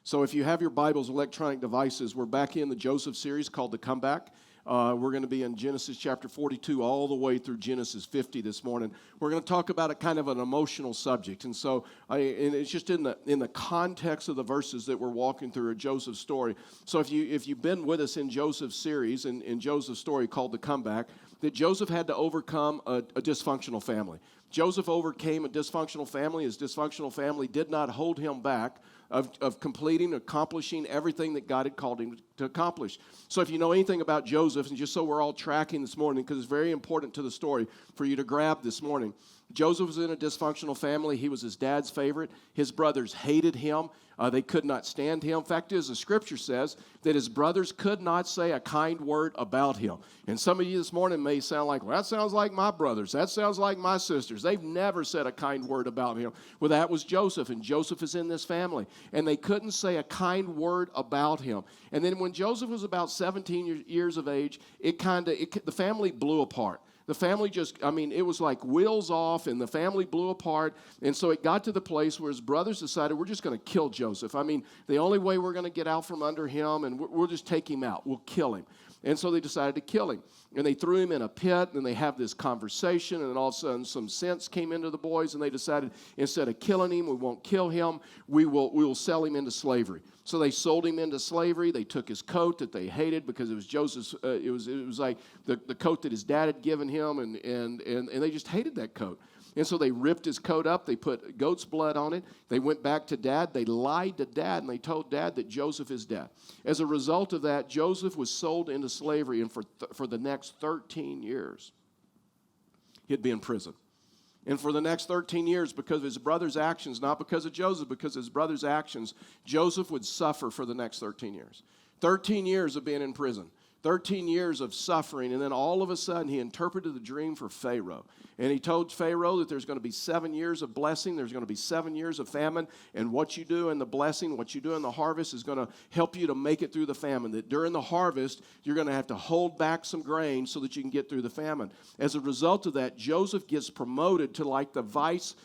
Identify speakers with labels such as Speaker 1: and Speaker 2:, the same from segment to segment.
Speaker 1: So if you have your Bibles, electronic devices, we're back in the Joseph series called The Comeback. We're going to be in Genesis chapter 42 all the way through Genesis 50 this morning. We're going to talk about a kind of an emotional subject. And so and it's just in the context of the verses that we're walking through a Joseph story. So if you've been with us in Joseph's series, in Joseph's story called The Comeback, that Joseph had to overcome a dysfunctional family. Joseph overcame a dysfunctional family. His dysfunctional family did not hold him back of accomplishing everything that God had called him to accomplish. So if you know anything about Joseph, and just so we're all tracking this morning, because it's very important to the story for you to grab this morning. Joseph was in a dysfunctional family. He was his dad's favorite. His brothers hated him. They could not stand him. Fact is, the scripture says that his brothers could not say a kind word about him. And some of you this morning may sound like, well, that sounds like my brothers. That sounds like my sisters. They've never said a kind word about him. Well, that was Joseph, and Joseph is in this family. And they couldn't say a kind word about him. And then when Joseph was about 17 years of age, the family blew apart. The family it was like wheels off, and the family blew apart. And so it got to the place where his brothers decided, we're just going to kill Joseph. I mean, the only way we're going to get out from under him, and we'll just take him out. We'll kill him. And so they decided to kill him. And they threw him in a pit, and they have this conversation, and then all of a sudden some sense came into the boys, and they decided, instead of killing him, we won't kill him, we will sell him into slavery. So they sold him into slavery. They took his coat that they hated because it was Joseph's, it was like the coat that his dad had given him, and they just hated that coat. And so they ripped his coat up. They put goat's blood on it. They went back to Dad. They lied to Dad, and they told Dad that Joseph is dead. As a result of that, Joseph was sold into slavery, and for the next 13 years, he'd be in prison. And for the next 13 years, because of his brother's actions, not because of Joseph, because of his brother's actions, Joseph would suffer for the next 13 years. 13 years of being in prison. 13 years of suffering, and then all of a sudden he interpreted the dream for Pharaoh. And he told Pharaoh that there's going to be 7 years of blessing, there's going to be 7 years of famine, and what you do in the blessing, what you do in the harvest is going to help you to make it through the famine. That during the harvest, you're going to have to hold back some grain so that you can get through the famine. As a result of that, Joseph gets promoted to like the vice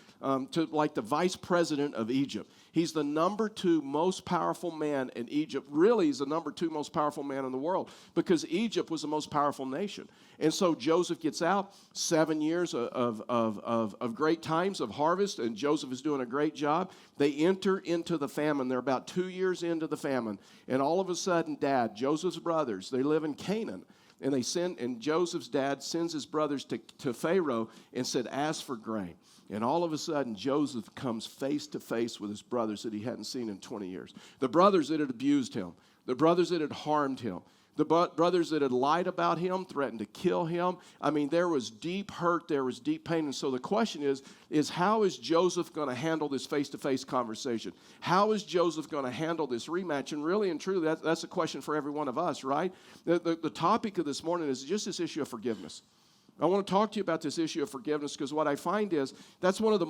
Speaker 1: president of Egypt. He's the number 2 most powerful man in Egypt. Really, he's the number 2 most powerful man in the world because Egypt was the most powerful nation. And so Joseph gets out, 7 years of great times of harvest, and Joseph is doing a great job. They enter into the famine. They're about 2 years into the famine. And all of a sudden, Dad, Joseph's brothers, they live in Canaan. And Joseph's dad sends his brothers to Pharaoh and said, ask for grain. And all of a sudden, Joseph comes face to face with his brothers that he hadn't seen in 20 years. The brothers that had abused him, the brothers that had harmed him, the brothers that had lied about him, threatened to kill him. I mean, there was deep hurt, there was deep pain. And so the question is how is Joseph going to handle this face-to-face conversation? How is Joseph going to handle this rematch? And really and truly, that's a question for every one of us, right? The topic of this morning is just this issue of forgiveness. I want to talk to you about this issue of forgiveness because what I find is that's one of the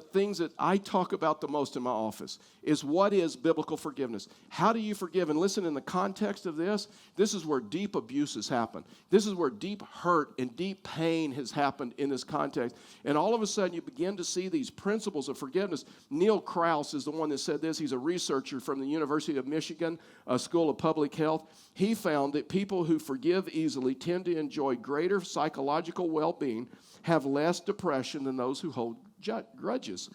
Speaker 1: things that I talk about the most in my office is what is biblical forgiveness? How do you forgive? And listen, in the context of this is where deep abuse has happened. This is where deep hurt and deep pain has happened in this context. And all of a sudden, you begin to see these principles of forgiveness. Neil Krause is the one that said this. He's a researcher from the University of Michigan School of Public Health. He found that people who forgive easily tend to enjoy greater psychological well-being, have less depression than those who hold grudges.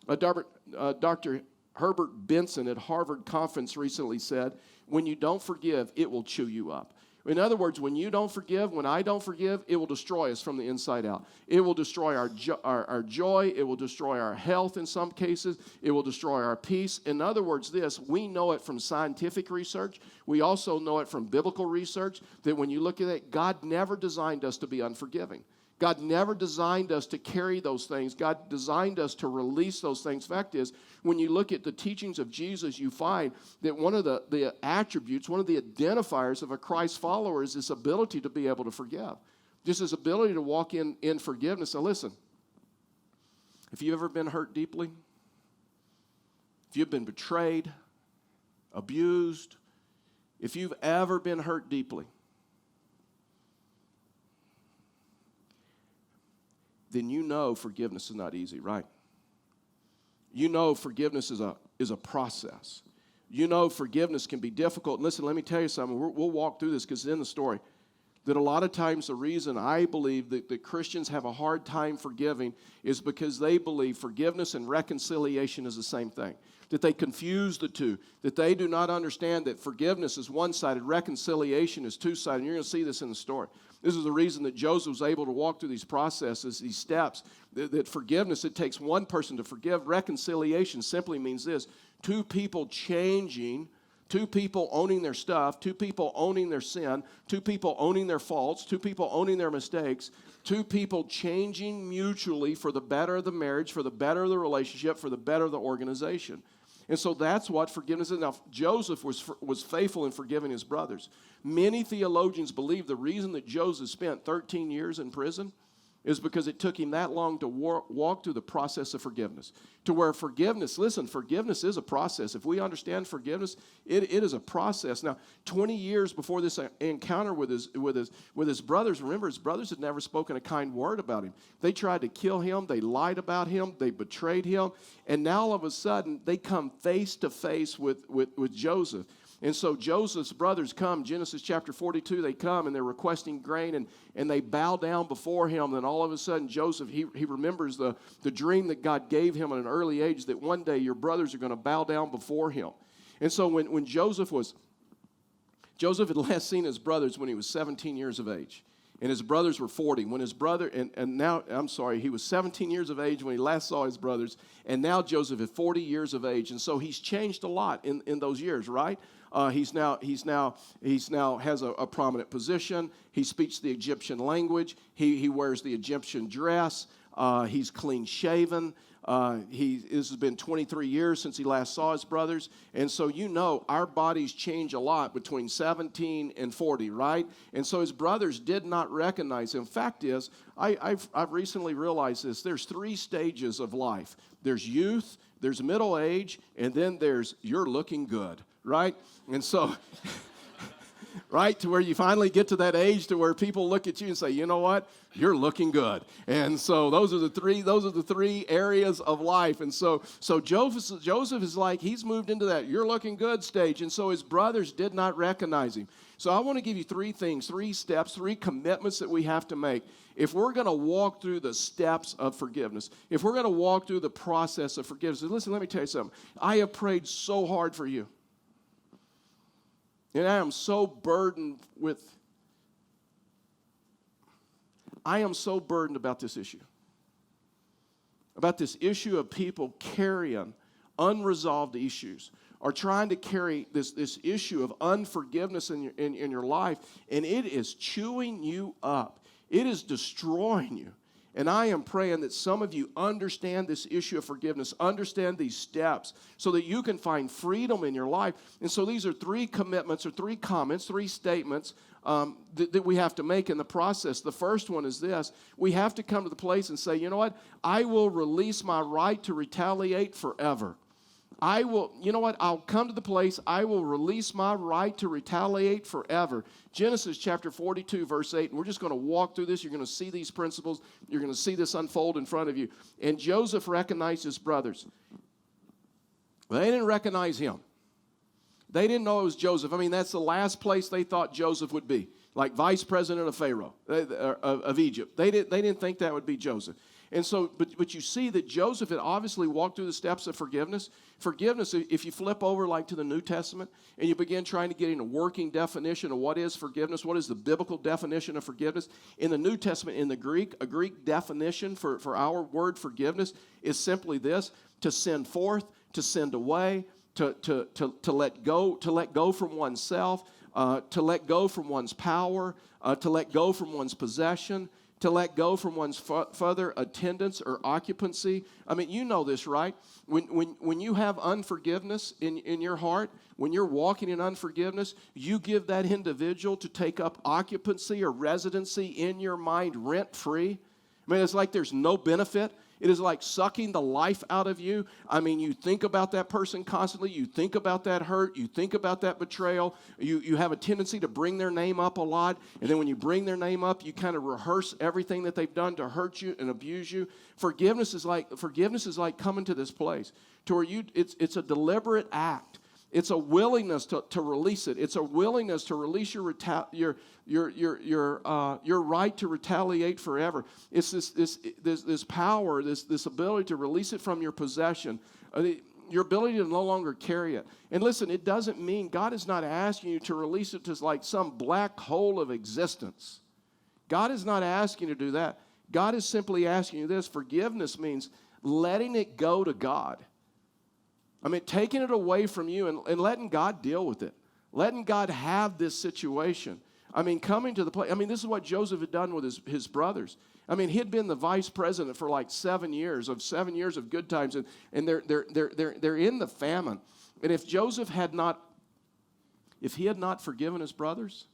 Speaker 1: Dr. Herbert Benson at Harvard Conference recently said, when you don't forgive, it will chew you up. In other words, when you don't forgive, when I don't forgive, it will destroy us from the inside out. It will destroy our joy. It will destroy our health in some cases. It will destroy our peace. In other words, we know it from scientific research. We also know it from biblical research that when you look at it, God never designed us to be unforgiving. God never designed us to carry those things. God designed us to release those things. Fact is, when you look at the teachings of Jesus, you find that one of the attributes, one of the identifiers of a Christ follower is this ability to be able to forgive. Just this ability to walk in forgiveness. Now listen, if you've ever been hurt deeply, if you've been betrayed, abused, if you've ever been hurt deeply, then you know forgiveness is not easy, right? You know forgiveness is a is a process. You know, forgiveness can be difficult. And listen, let me tell you something. We'll walk through this because it's in the story. That a lot of times the reason I believe that Christians have a hard time forgiving is because they believe forgiveness and reconciliation is the same thing. That they confuse the two. That they do not understand that forgiveness is one-sided, reconciliation is two-sided. And you're going to see this in the story. This is the reason that Joseph was able to walk through these processes, these steps. That forgiveness, it takes one person to forgive. Reconciliation simply means this: two people changing, two people owning their stuff, two people owning their sin, two people owning their faults, two people owning their mistakes, two people changing mutually for the better of the marriage, for the better of the relationship, for the better of the organization. And so that's what forgiveness is. Now, Joseph was faithful in forgiving his brothers. Many theologians believe the reason that Joseph spent 13 years in prison is because it took him that long to walk through the process of forgiveness. To where forgiveness, listen, forgiveness is a process. If we understand forgiveness, it is a process. Now, 20 years before this encounter with his brothers, remember, his brothers had never spoken a kind word about him. They tried to kill him. They lied about him. They betrayed him. And now, all of a sudden, they come face to face with Joseph. And so Joseph's brothers come, Genesis chapter 42, they come and they're requesting grain and they bow down before him. Then all of a sudden Joseph, he remembers the dream that God gave him at an early age that one day your brothers are going to bow down before him. And so when Joseph had last seen his brothers when he was 17 years of age. And his brothers were 40. When his brother, he was 17 years of age when he last saw his brothers. And now Joseph is 40 years of age. And so he's changed a lot in those years, right? He's now has a prominent position. He speaks the Egyptian language. He wears the Egyptian dress. He's clean shaven. This has been 23 years since he last saw his brothers. And so our bodies change a lot between 17 and 40, right? And so his brothers did not recognize him. Fact is, I've recently realized this. There's 3 stages of life. There's youth, there's middle age, and then there's you're looking good, right? And so... right, to where you finally get to that age to where people look at you and say, you know what, you're looking good. And so those are the three areas of life. And so Joseph is like, he's moved into that you're looking good stage. And so his brothers did not recognize him. So I want to give you 3 things, 3 steps, 3 commitments that we have to make. If we're going to walk through the steps of forgiveness, if we're going to walk through the process of forgiveness, listen, let me tell you something. I have prayed so hard for you. And I am so burdened about this issue. About this issue of people carrying unresolved issues or trying to carry this issue of unforgiveness in your life, and it is chewing you up. It is destroying you. And I am praying that some of you understand this issue of forgiveness, understand these steps so that you can find freedom in your life. And so these are 3 commitments or 3 comments, 3 statements that we have to make in the process. The first one is this. We have to come to the place and say, you know what? I will release my right to retaliate forever. I'll come to the place, I will release my right to retaliate forever. Genesis chapter 42, verse 8, and we're just going to walk through this. You're going to see these principles. You're going to see this unfold in front of you. And Joseph recognized his brothers. Well, they didn't recognize him. They didn't know it was Joseph. I mean, that's the last place they thought Joseph would be, like vice president of Pharaoh, of Egypt. They didn't think that would be Joseph. And so, but you see that Joseph had obviously walked through the steps of forgiveness. Forgiveness, if you flip over like to the New Testament and you begin trying to get in a working definition of what is forgiveness, what is the biblical definition of forgiveness, in the New Testament, in the Greek, a Greek definition for our word forgiveness is simply this: to send forth, to send away, to let go from oneself, to let go from one's power, to let go from one's possession, to let go from one's further attendance or occupancy. I mean, you know this, right? When you have unforgiveness in your heart, when you're walking in unforgiveness, you give that individual to take up occupancy or residency in your mind rent-free. I mean, it's like there's no benefit. It is like sucking the life out of you. I mean, you think about that person constantly. You think about that hurt. You think about that betrayal. You have a tendency to bring their name up a lot. And then when you bring their name up, you kind of rehearse everything that they've done to hurt you and abuse you. Forgiveness is like coming to this place to where it's a deliberate act. It's a willingness to release it. It's a willingness to release your right to retaliate forever. It's this power, this ability to release it from your possession, your ability to no longer carry it. And listen, it doesn't mean God is not asking you to release it to like some black hole of existence. God is not asking you to do that. God is simply asking you this. Forgiveness means letting it go to God. I mean, taking it away from you and letting God deal with it. Letting God have this situation. I mean, coming to the place. I mean, this is what Joseph had done with his brothers. I mean, he had been the vice president for like 7 years of good times, and they're in the famine. And if he had not forgiven his brothers,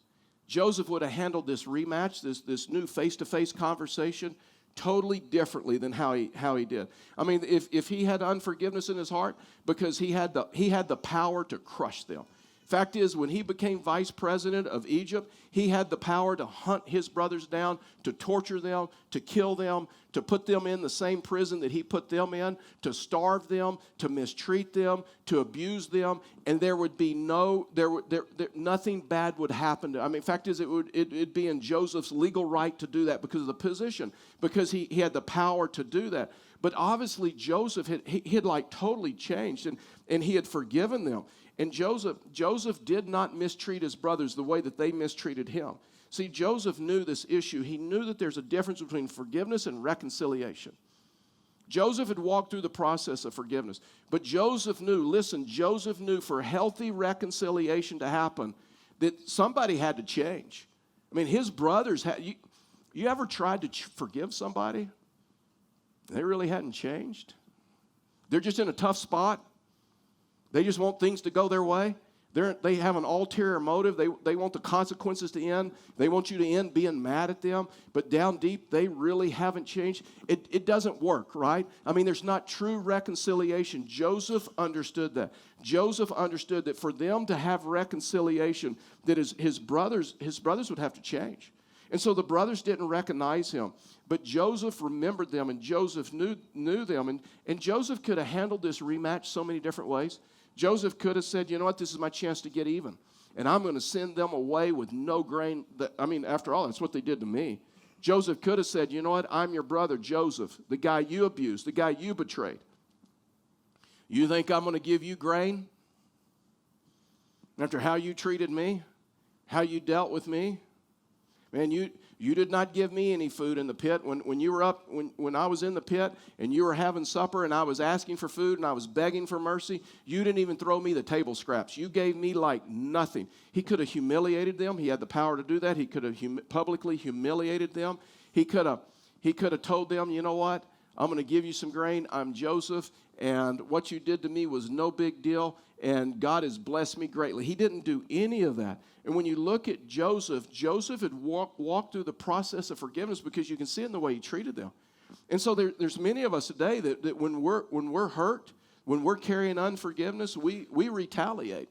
Speaker 1: Joseph would have handled this rematch, this new face-to-face conversation, totally differently than how he did. I mean, if he had unforgiveness in his heart, because he had the power to crush them. Fact is, when he became vice president of Egypt, he had the power to hunt his brothers down, to torture them, to kill them, to put them in the same prison that he put them in, to starve them, to mistreat them, to abuse them, and there would be nothing bad would happen to. I mean, fact is, it'd be in Joseph's legal right to do that because of the position, because he had the power to do that. But obviously, Joseph had like totally changed, and he had forgiven them. And Joseph did not mistreat his brothers the way that they mistreated him. See, Joseph knew this issue. He knew that there's a difference between forgiveness and reconciliation. Joseph had walked through the process of forgiveness. But Joseph knew for healthy reconciliation to happen that somebody had to change. I mean, his brothers had. You ever tried to forgive somebody? They really hadn't changed. They're just in a tough spot. They just want things to go their way. They have an ulterior motive. They want the consequences to end. They want you to end being mad at them. But down deep, they really haven't changed. It doesn't work, right? I mean, there's not true reconciliation. Joseph understood that. Joseph understood that for them to have reconciliation, that his brothers would have to change. And so the brothers didn't recognize him. But Joseph remembered them, and Joseph knew them. And Joseph could have handled this rematch so many different ways. Joseph could have said, you know what, this is my chance to get even. And I'm going to send them away with no grain. After all, that's what they did to me. Joseph could have said, you know what, I'm your brother, Joseph, the guy you abused, the guy you betrayed. You think I'm going to give you grain? After how you treated me, how you dealt with me? Man, you did not give me any food in the pit. When you were up, when I was in the pit and you were having supper and I was asking for food and I was begging for mercy, you didn't even throw me the table scraps. You gave me like nothing. He could have humiliated them. He had the power to do that. He could have publicly humiliated them. He could have told them, you know what? I'm going to give you some grain. I'm Joseph, and what you did to me was no big deal, and God has blessed me greatly. He didn't do any of that. And when you look at Joseph had walked through the process of forgiveness because you can see it in the way he treated them. And so there's many of us today that when we're hurt, when we're carrying unforgiveness, we retaliate.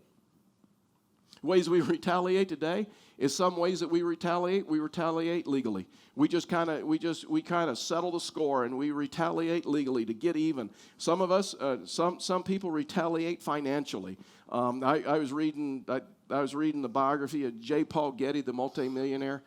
Speaker 1: Ways we retaliate today is some ways that we retaliate legally. We kind of settle the score and we retaliate legally to get even. Some of us, some people retaliate financially. I was reading the biography of J. Paul Getty, the multimillionaire.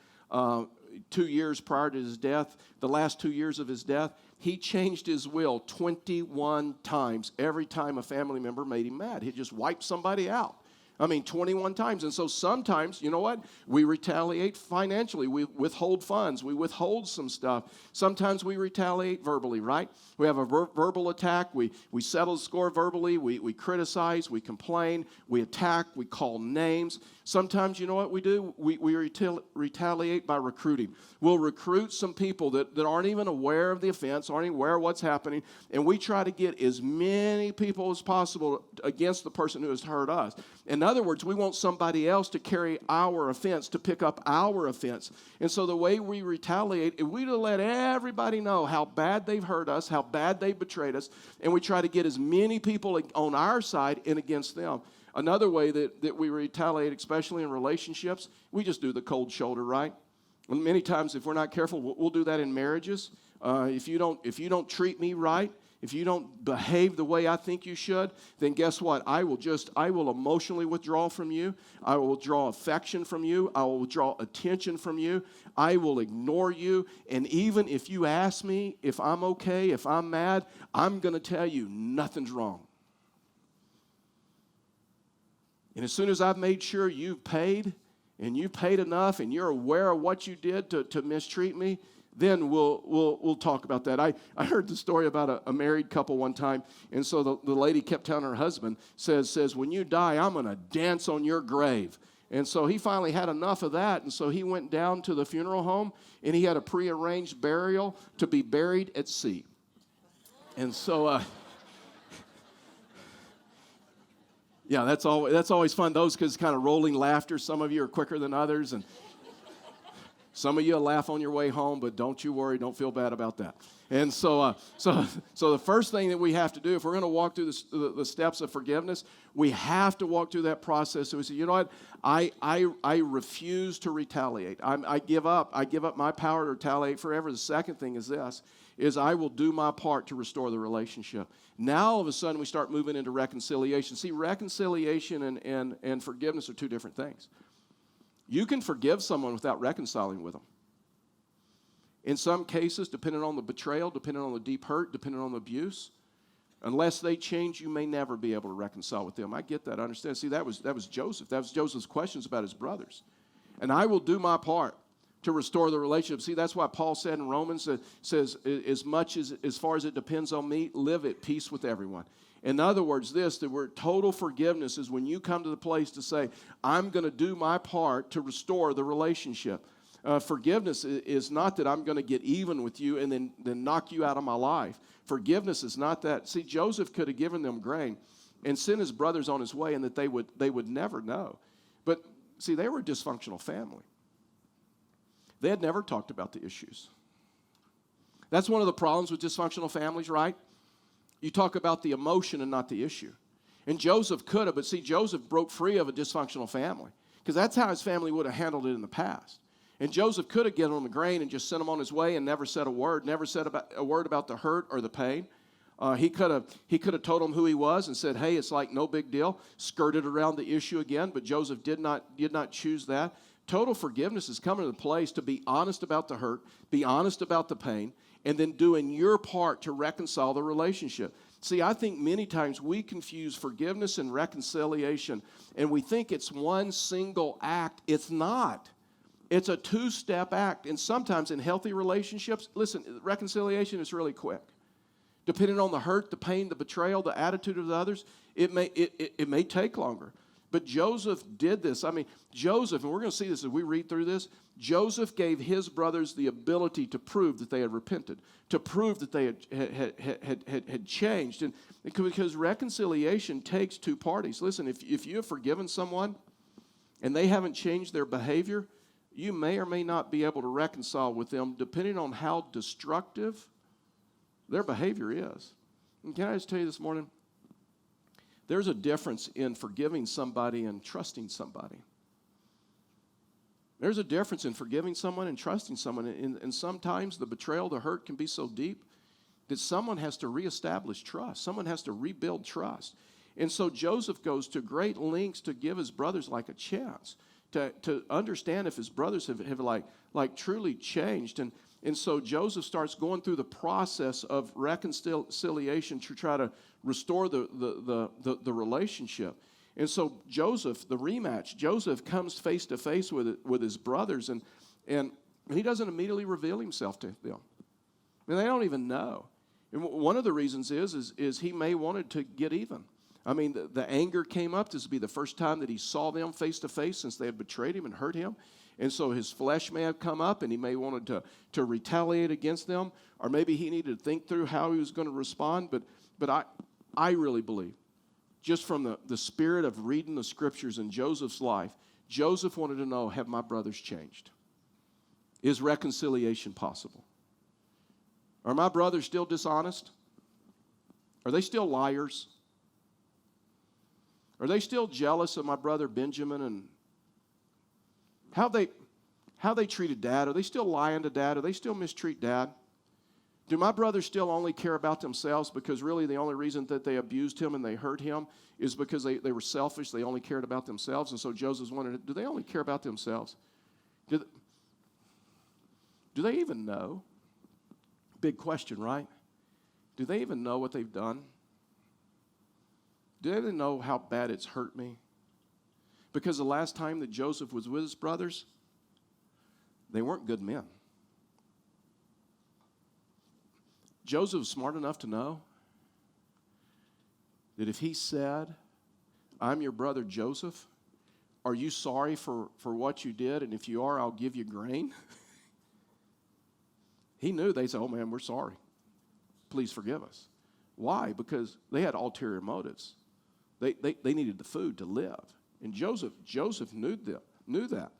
Speaker 1: 2 years prior to his death, the last 2 years of his death, he changed his will 21 times. Every time a family member made him mad, he just wiped somebody out. 21 times. And so sometimes, you know what? We retaliate financially. We withhold funds. We withhold some stuff. Sometimes we retaliate verbally, right? We have a verbal attack. We settle the score verbally. We criticize. We complain. We attack. We call names. Sometimes, you know what we do? We retaliate by recruiting. We'll recruit some people that aren't even aware of the offense, aren't even aware of what's happening, and we try to get as many people as possible against the person who has hurt us. And other words, we want somebody else to carry our offense, to pick up our offense. And so the way we retaliate, if we let everybody know how bad they've hurt us, how bad they betrayed us, and we try to get as many people on our side and against them. Another way that we retaliate, especially in relationships, we just do the cold shoulder, right? And many times, if we're not careful, we'll do that in marriages. If you don't treat me right, if you don't behave the way I think you should, then guess what? I will emotionally withdraw from you. I will withdraw affection from you. I will withdraw attention from you. I will ignore you. And even if you ask me if I'm okay, if I'm mad, I'm going to tell you nothing's wrong. And as soon as I've made sure you've paid, and you paid enough, and you're aware of what you did to mistreat me, then we'll talk about that. I heard the story about a married couple one time, and so the lady kept telling her husband, says, when you die, I'm going to dance on your grave. And so he finally had enough of that, and so he went down to the funeral home, and he had a prearranged burial to be buried at sea. And so... yeah, that's always fun. Those because kind of rolling laughter. Some of you are quicker than others, and some of you will laugh on your way home. But don't you worry, don't feel bad about that. And so the first thing that we have to do, if we're going to walk through the steps of forgiveness, we have to walk through that process. So we say, you know what? I refuse to retaliate. I give up. I give up my power to retaliate forever. The second thing is this: is I will do my part to restore the relationship. Now, all of a sudden, we start moving into reconciliation. See, reconciliation and forgiveness are two different things. You can forgive someone without reconciling with them. In some cases, depending on the betrayal, depending on the deep hurt, depending on the abuse, unless they change, you may never be able to reconcile with them. I get that. I understand. See, that was Joseph. That was Joseph's questions about his brothers. And I will do my part to restore the relationship. See, that's why Paul said in Romans, says, as far as it depends on me, live at peace with everyone. In other words, the word total forgiveness is when you come to the place to say, I'm going to do my part to restore the relationship. Forgiveness is not that I'm going to get even with you and then knock you out of my life. Forgiveness is not that. See, Joseph could have given them grain and sent his brothers on his way, and that they would never know. But see, they were a dysfunctional family. They had never talked about the issues. That's one of the problems with dysfunctional families, right? You talk about the emotion and not the issue. And Joseph could have, but see, Joseph broke free of a dysfunctional family because that's how his family would have handled it in the past. And Joseph could have given him the grain and just sent him on his way and never said a word, never said a word about the hurt or the pain. He could have told him who he was and said, hey, it's like no big deal, skirted around the issue again, but Joseph did not choose that. Total forgiveness is coming to the place to be honest about the hurt, be honest about the pain, and then doing your part to reconcile the relationship. See, I think many times we confuse forgiveness and reconciliation, and we think it's one single act. It's not. It's a two-step act, and sometimes in healthy relationships, listen, reconciliation is really quick. Depending on the hurt, the pain, the betrayal, the attitude of the others, it may take longer. But Joseph did this. I mean, Joseph, and we're going to see this as we read through this, Joseph gave his brothers the ability to prove that they had repented, to prove that they had changed. And because reconciliation takes two parties. Listen, if you have forgiven someone and they haven't changed their behavior, you may or may not be able to reconcile with them depending on how destructive their behavior is. And can I just tell you this morning, there's a difference in forgiving somebody and trusting somebody. There's a difference in forgiving someone and trusting someone. And sometimes the betrayal, the hurt can be so deep that someone has to reestablish trust. Someone has to rebuild trust. And so Joseph goes to great lengths to give his brothers like a chance to understand if his brothers have like truly changed. And so Joseph starts going through the process of reconciliation to try to restore the relationship. And so Joseph, the rematch, Joseph comes face to face with his brothers, and he doesn't immediately reveal himself to them. I mean, they don't even know. And one of the reasons is he may wanted to get even. I mean, the anger came up. This would be the first time that he saw them face to face since they had betrayed him and hurt him. And so his flesh may have come up, and he may wanted to retaliate against them, or maybe he needed to think through how he was going to respond. But I really believe just from the spirit of reading the scriptures in Joseph's life, Joseph wanted to know, have my brothers changed? Is reconciliation possible? Are my brothers still dishonest? Are they still liars? Are they still jealous of my brother Benjamin and how they treated Dad? Are they still lying to Dad? Are they still mistreat Dad? Do my brothers still only care about themselves because really the only reason that they abused him and they hurt him is because they were selfish, they only cared about themselves? And so Joseph's wondering, do they only care about themselves? Do they even know? Big question, right? Do they even know what they've done? Do they even know how bad it's hurt me? Because the last time that Joseph was with his brothers, they weren't good men. Joseph was smart enough to know that if he said, I'm your brother Joseph, are you sorry for what you did? And if you are, I'll give you grain. He knew they'd say, oh man, we're sorry. Please forgive us. Why? Because they had ulterior motives. They needed the food to live. And Joseph knew that.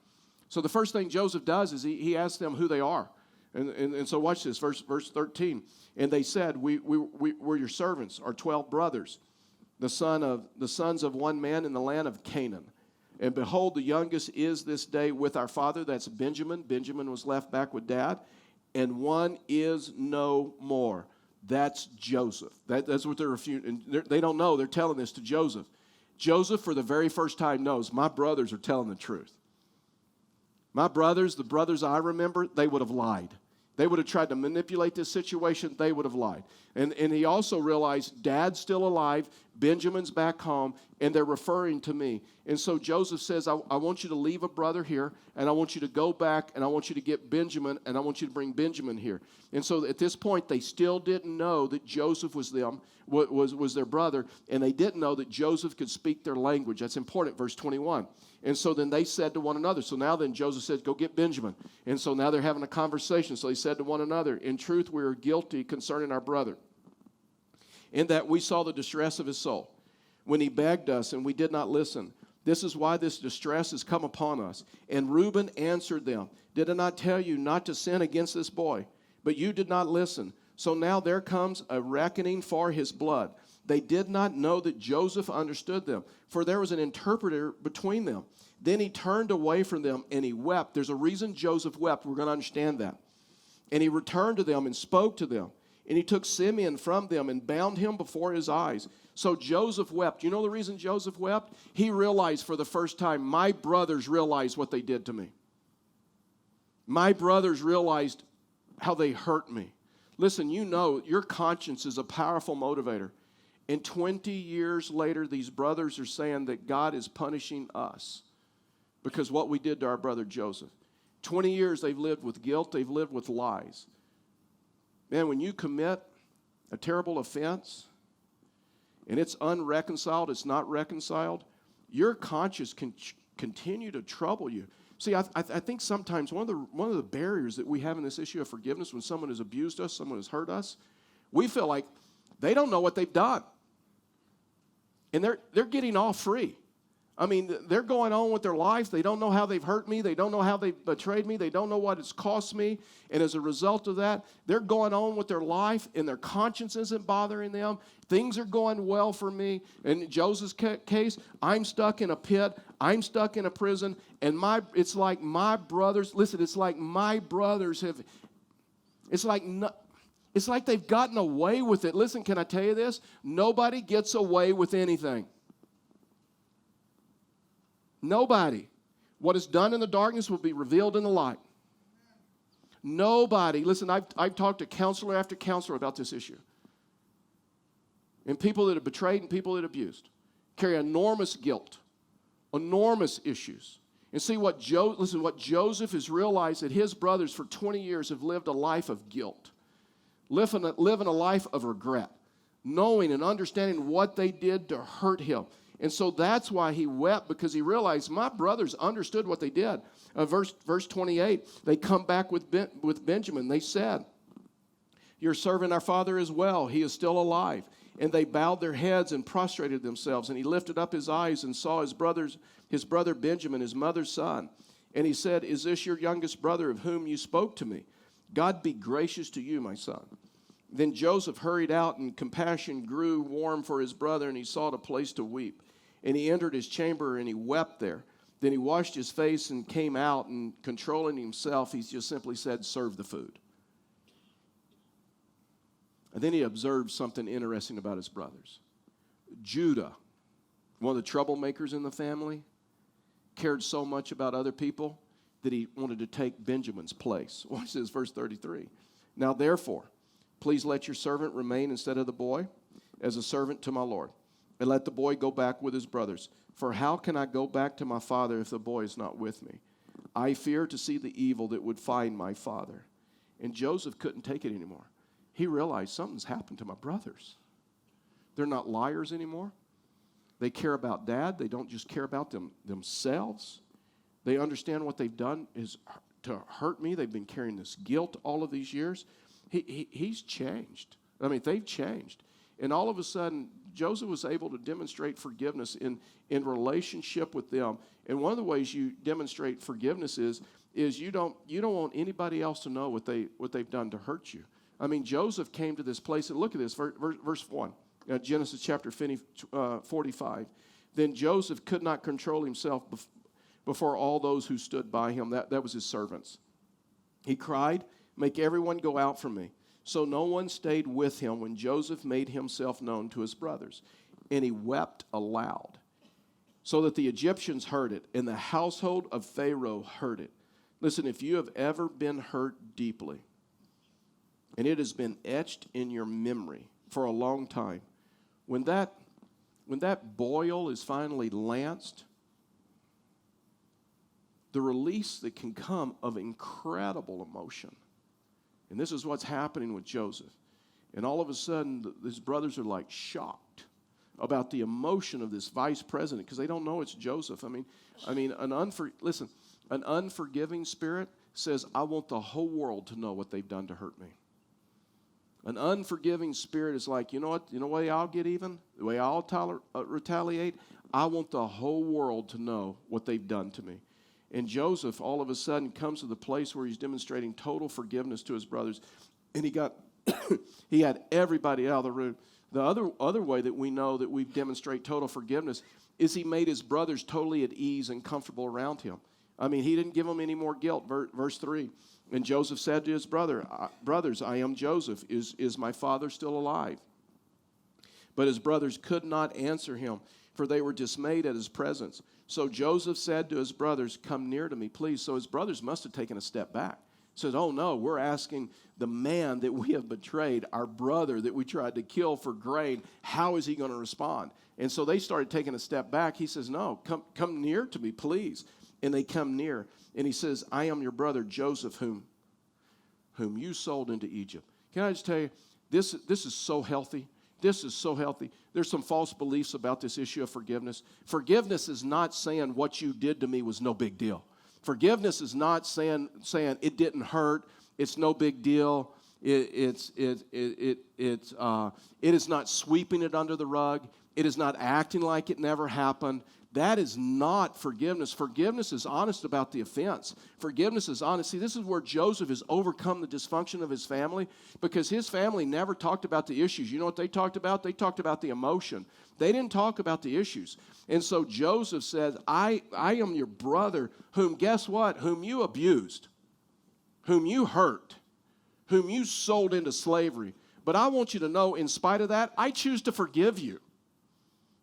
Speaker 1: So the first thing Joseph does is he asks them who they are. And so watch this, verse 13. And they said, we're your servants, our 12 brothers, the sons of one man in the land of Canaan. And behold, the youngest is this day with our father. That's Benjamin. Benjamin was left back with Dad. And one is no more. That's Joseph. That's what they're refuting. They don't know. They're telling this to Joseph. Joseph, for the very first time, knows my brothers are telling the truth. My brothers, the brothers I remember, they would have lied. They would have tried to manipulate this situation. They would have lied. And he also realized Dad's still alive, Benjamin's back home, and they're referring to me. And so Joseph says, I want you to leave a brother here, and I want you to go back, and I want you to get Benjamin, and I want you to bring Benjamin here. And so at this point, they still didn't know that Joseph was their brother, and they didn't know that Joseph could speak their language. That's important, verse 21. And so then they said to one another, so now then Joseph said, go get Benjamin. And so now they're having a conversation. So they said to one another, in truth, we are guilty concerning our brother, in that we saw the distress of his soul when he begged us, and we did not listen. This is why this distress has come upon us. And Reuben answered them, did I not tell you not to sin against this boy? But you did not listen. So now there comes a reckoning for his blood. They did not know that Joseph understood them, for there was an interpreter between them. Then he turned away from them and he wept. There's a reason Joseph wept. We're going to understand that. And he returned to them and spoke to them. And he took Simeon from them and bound him before his eyes. So Joseph wept. You know the reason Joseph wept? He realized for the first time, my brothers realized what they did to me. My brothers realized how they hurt me. Listen, you know your conscience is a powerful motivator. And 20 years later, these brothers are saying that God is punishing us because what we did to our brother Joseph. 20 years they've lived with guilt, they've lived with lies. Man, when you commit a terrible offense and it's unreconciled, it's not reconciled, your conscience can continue to trouble you. See, I think sometimes one of the barriers that we have in this issue of forgiveness, when someone has abused us, someone has hurt us, we feel like they don't know what they've done. And they're getting off free. I mean, they're going on with their life. They don't know how they've hurt me. They don't know how they've betrayed me. They don't know what it's cost me. And as a result of that, they're going on with their life, and their conscience isn't bothering them. Things are going well for me. In Joseph's case, I'm stuck in a pit. I'm stuck in a prison. And it's like my brothers, listen, it's like my brothers have, it's like they've gotten away with it. Listen, can I tell you this? Nobody gets away with anything. Nobody. What is done in the darkness will be revealed in the light. Nobody. Listen, I've talked to counselor after counselor about this issue. And people that have betrayed and people that have abused carry enormous guilt, enormous issues. And see what Joseph has realized that his brothers for 20 years have lived a life of guilt, living a life of regret, knowing and understanding what they did to hurt him. And so that's why he wept, because he realized my brothers understood what they did. Verse 28, they come back with Benjamin. They said, your servant, our father, is well. He is still alive. And they bowed their heads and prostrated themselves. And he lifted up his eyes and saw his brother Benjamin, his mother's son. And he said, is this your youngest brother of whom you spoke to me? God be gracious to you, my son. Then Joseph hurried out, and compassion grew warm for his brother, and he sought a place to weep. And he entered his chamber, and he wept there. Then he washed his face and came out, and controlling himself, he just simply said, serve the food. And then he observed something interesting about his brothers. Judah, one of the troublemakers in the family, cared so much about other people that he wanted to take Benjamin's place. Watch this, verse 33. Now therefore, please let your servant remain instead of the boy as a servant to my Lord, and let the boy go back with his brothers. For how can I go back to my father if the boy is not with me? I fear to see the evil that would find my father. And Joseph couldn't take it anymore. He realized something's happened to my brothers. They're not liars anymore. They care about Dad. They don't just care about themselves. They understand what they've done is to hurt me. They've been carrying this guilt all of these years. He's changed. I mean, they've changed. And all of a sudden, Joseph was able to demonstrate forgiveness in relationship with them. And one of the ways you demonstrate forgiveness is you don't want anybody else to know what they've done to hurt you. I mean, Joseph came to this place, and look at this, verse 1, Genesis chapter 45. Then Joseph could not control himself before all those who stood by him. That was his servants. He cried, make everyone go out from me. So no one stayed with him when Joseph made himself known to his brothers. And he wept aloud, so that the Egyptians heard it, and the household of Pharaoh heard it. Listen, if you have ever been hurt deeply, and it has been etched in your memory for a long time, when that boil is finally lanced, the release that can come of incredible emotion. And this is what's happening with Joseph. And all of a sudden, his brothers are like shocked about the emotion of this vice president because they don't know it's Joseph. I mean, an unforgiving spirit says, I want the whole world to know what they've done to hurt me. An unforgiving spirit is like, you know what? You know the way I'll get even? The way I'll retaliate? I want the whole world to know what they've done to me. And Joseph, all of a sudden, comes to the place where he's demonstrating total forgiveness to his brothers. And he had everybody out of the room. The other way that we know that we demonstrate total forgiveness is he made his brothers totally at ease and comfortable around him. I mean, he didn't give them any more guilt. Verse 3. And Joseph said to his brothers, I am Joseph. Is my father still alive? But his brothers could not answer him, for they were dismayed at his presence. So Joseph said to his brothers, come near to me, please. So his brothers must have taken a step back. Said, oh no, we're asking the man that we have betrayed, our brother that we tried to kill for grain, how is he going to respond? And so they started taking a step back. He says, no, come near to me, please. And they come near. And he says, I am your brother Joseph, whom you sold into Egypt. Can I just tell you, this is so healthy. This is so healthy. There's some false beliefs about this issue of forgiveness. Forgiveness is not saying what you did to me was no big deal. Forgiveness is not saying it didn't hurt, it's no big deal. It is not sweeping it under the rug. It is not acting like it never happened. That is not forgiveness. Forgiveness is honest about the offense. Forgiveness is honest. See, this is where Joseph has overcome the dysfunction of his family because his family never talked about the issues. You know what they talked about? They talked about the emotion. They didn't talk about the issues. And so Joseph said, I am your brother whom, guess what? Whom you abused, whom you hurt, whom you sold into slavery. But I want you to know, in spite of that, I choose to forgive you.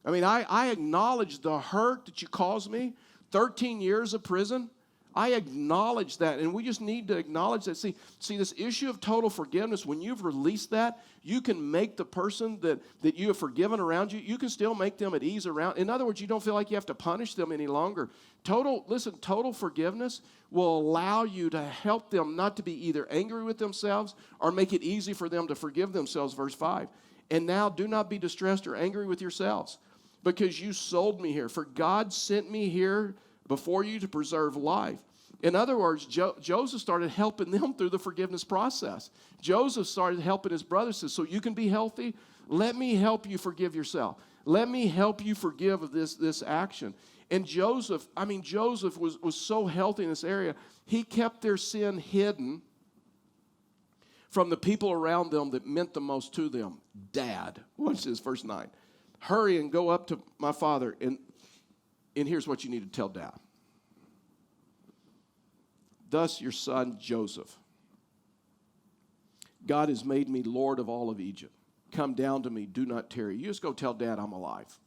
Speaker 1: I mean, I acknowledge the hurt that you caused me, 13 years of prison. I acknowledge that, and we just need to acknowledge that. See, this issue of total forgiveness, when you've released that, you can make the person that you have forgiven around you, you can still make them at ease around. In other words, you don't feel like you have to punish them any longer. Total forgiveness will allow you to help them not to be either angry with themselves or make it easy for them to forgive themselves, verse 5. And now do not be distressed or angry with yourselves, because you sold me here. For God sent me here before you to preserve life. In other words, Joseph started helping them through the forgiveness process. Joseph started helping his brothers. Says, so you can be healthy. Let me help you forgive yourself. Let me help you forgive this action. And Joseph was so healthy in this area. He kept their sin hidden from the people around them that meant the most to them. Dad. Watch this, verse 9. Hurry and go up to my father, and here's what you need to tell Dad. Thus your son Joseph, God has made me Lord of all of Egypt. Come down to me, do not tarry. You just go tell Dad I'm alive.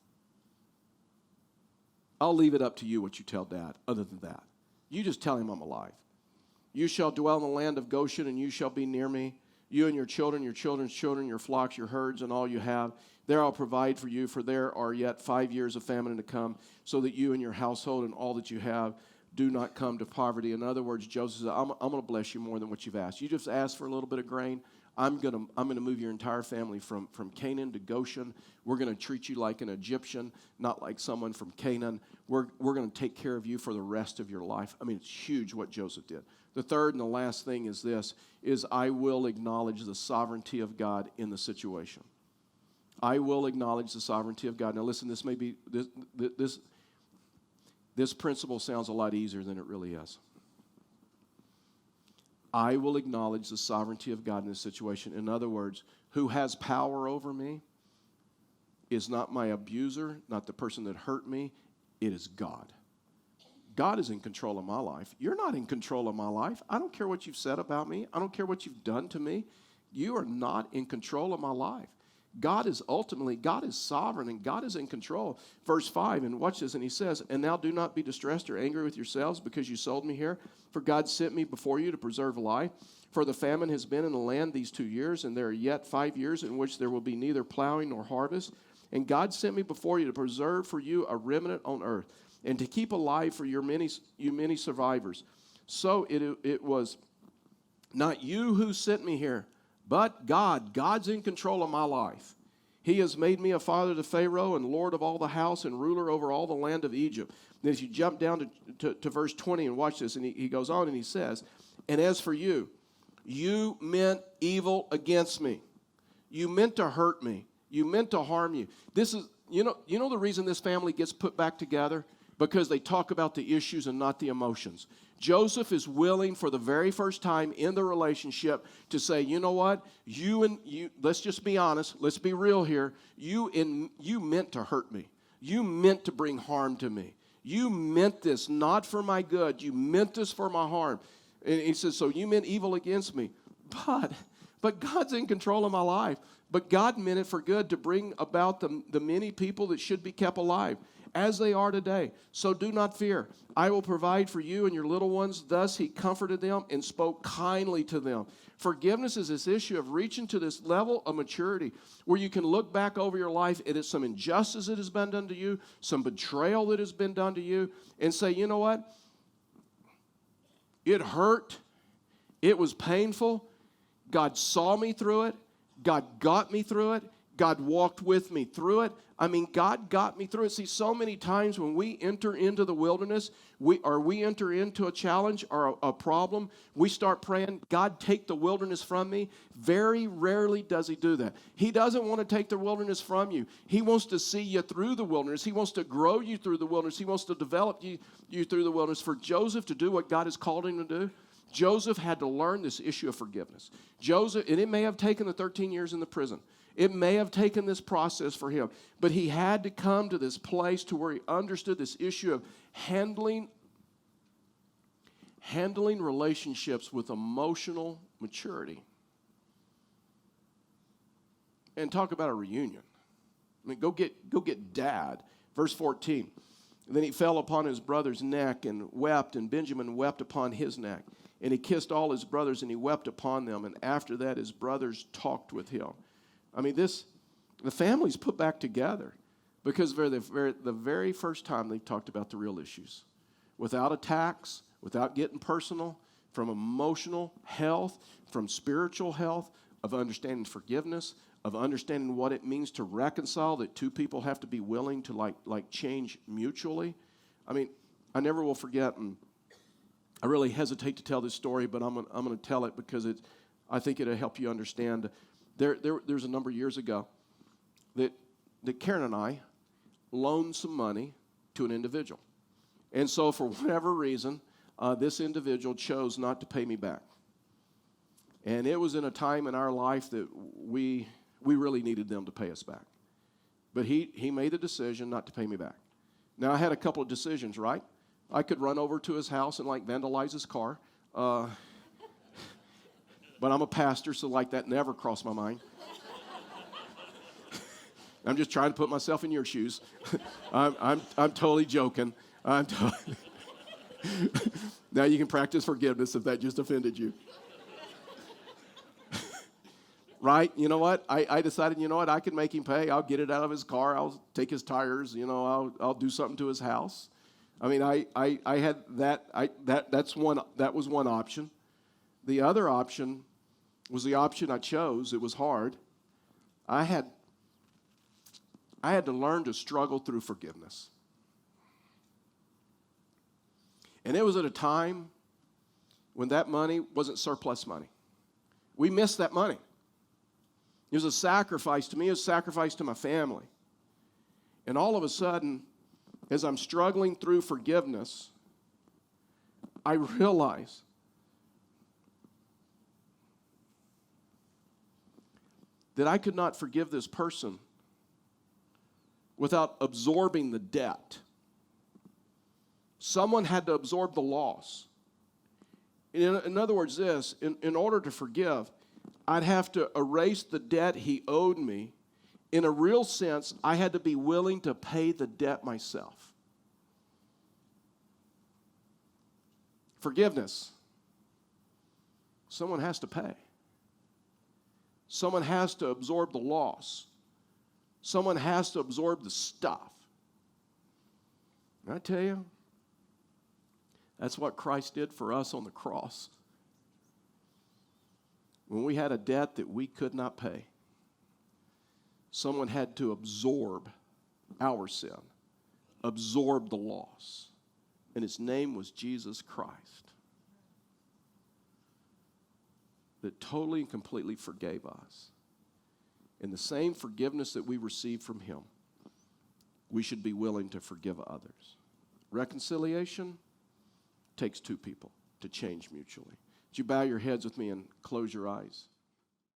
Speaker 1: I'll leave it up to you what you tell Dad other than that. You just tell him I'm alive. You shall dwell in the land of Goshen, and you shall be near me. You and your children, your children's children, your flocks, your herds, and all you have. There I'll provide for you, for there are yet 5 years of famine to come, so that you and your household and all that you have do not come to poverty. In other words, Joseph said, I'm going to bless you more than what you've asked. You just asked for a little bit of grain. I'm going to move your entire family from Canaan to Goshen. We're going to treat you like an Egyptian, not like someone from Canaan. We're going to take care of you for the rest of your life. I mean, it's huge what Joseph did. The third and the last thing is this, is I will acknowledge the sovereignty of God in the situation. I will acknowledge the sovereignty of God. Now listen, this may be, this principle sounds a lot easier than it really is. I will acknowledge the sovereignty of God in this situation. In other words, who has power over me is not my abuser, not the person that hurt me. It is God. God is in control of my life. You're not in control of my life. I don't care what you've said about me. I don't care what you've done to me. You are not in control of my life. God is sovereign, and God is in control. Verse 5, and watch this, and he says, and now do not be distressed or angry with yourselves because you sold me here, for God sent me before you to preserve life. For the famine has been in the land these 2 years, and there are yet 5 years in which there will be neither plowing nor harvest. And God sent me before you to preserve for you a remnant on earth, and to keep alive for you many survivors. So it was not you who sent me here, but God. God's in control of my life. He has made me a father to Pharaoh and Lord of all the house and ruler over all the land of Egypt. And if you jump down to verse 20 and watch this, and he goes on and he says, and as for you, you meant evil against me. You meant to hurt me. You meant to harm you. This is, you know the reason this family gets put back together? Because they talk about the issues and not the emotions. Joseph is willing for the very first time in the relationship to say, you know what, you, let's just be honest, let's be real here. You meant to hurt me. You meant to bring harm to me. You meant this not for my good. You meant this for my harm. And he says, so you meant evil against me. But God's in control of my life. But God meant it for good to bring about the many people that should be kept alive, as they are today. So do not fear. I will provide for you and your little ones. Thus he comforted them and spoke kindly to them. Forgiveness is this issue of reaching to this level of maturity where you can look back over your life and it's some injustice that has been done to you, some betrayal that has been done to you, and say, you know what? It hurt. It was painful. God saw me through it. God got me through it. God walked with me through it. I mean, God got me through it. See, so many times when we enter into the wilderness, we enter into a challenge or a problem, we start praying, God, take the wilderness from me. Very rarely does he do that. He doesn't want to take the wilderness from you. He wants to see you through the wilderness. He wants to grow you through the wilderness. He wants to develop you through the wilderness. For Joseph to do what God has called him to do, Joseph had to learn this issue of forgiveness. Joseph, and it may have taken the 13 years in the prison. It may have taken this process for him, but he had to come to this place to where he understood this issue of handling relationships with emotional maturity. And talk about a reunion. I mean, go get Dad. Verse 14. Then he fell upon his brother's neck and wept, and Benjamin wept upon his neck. And he kissed all his brothers, and he wept upon them. And after that, his brothers talked with him. I mean, the family's put back together because for the very first time they've talked about the real issues. Without attacks, without getting personal, from emotional health, from spiritual health, of understanding forgiveness, of understanding what it means to reconcile, that two people have to be willing to like change mutually. I mean, I never will forget, and I really hesitate to tell this story, but I'm going to tell it because I think it'll help you understand. There's a number of years ago, that Karen and I loaned some money to an individual. And so for whatever reason, this individual chose not to pay me back. And it was in a time in our life that we really needed them to pay us back. But he made the decision not to pay me back. Now, I had a couple of decisions, right? I could run over to his house and, vandalize his car. But I'm a pastor, so, that never crossed my mind. I'm just trying to put myself in your shoes. I'm totally joking. Now you can practice forgiveness if that just offended you. Right? You know what? I decided, I could make him pay. I'll get it out of his car. I'll take his tires. I'll do something to his house. I mean, I had that. That was one option. The other option was the option I chose. It was hard. I had to learn to struggle through forgiveness. And it was at a time when that money wasn't surplus money. We missed that money. It was a sacrifice to me. It was a sacrifice to my family. And all of a sudden, as I'm struggling through forgiveness, I realize that I could not forgive this person without absorbing the debt. Someone had to absorb the loss. In other words, in order to forgive, I'd have to erase the debt he owed me. In a real sense, I had to be willing to pay the debt myself. Forgiveness. Someone has to pay. Someone has to absorb the loss. Someone has to absorb the stuff. And I tell you, that's what Christ did for us on the cross. When we had a debt that we could not pay, someone had to absorb our sin, absorb the loss. And his name was Jesus Christ, that totally and completely forgave us. And the same forgiveness that we received from him, we should be willing to forgive others. Reconciliation takes two people to change mutually. Would you bow your heads with me and close your eyes?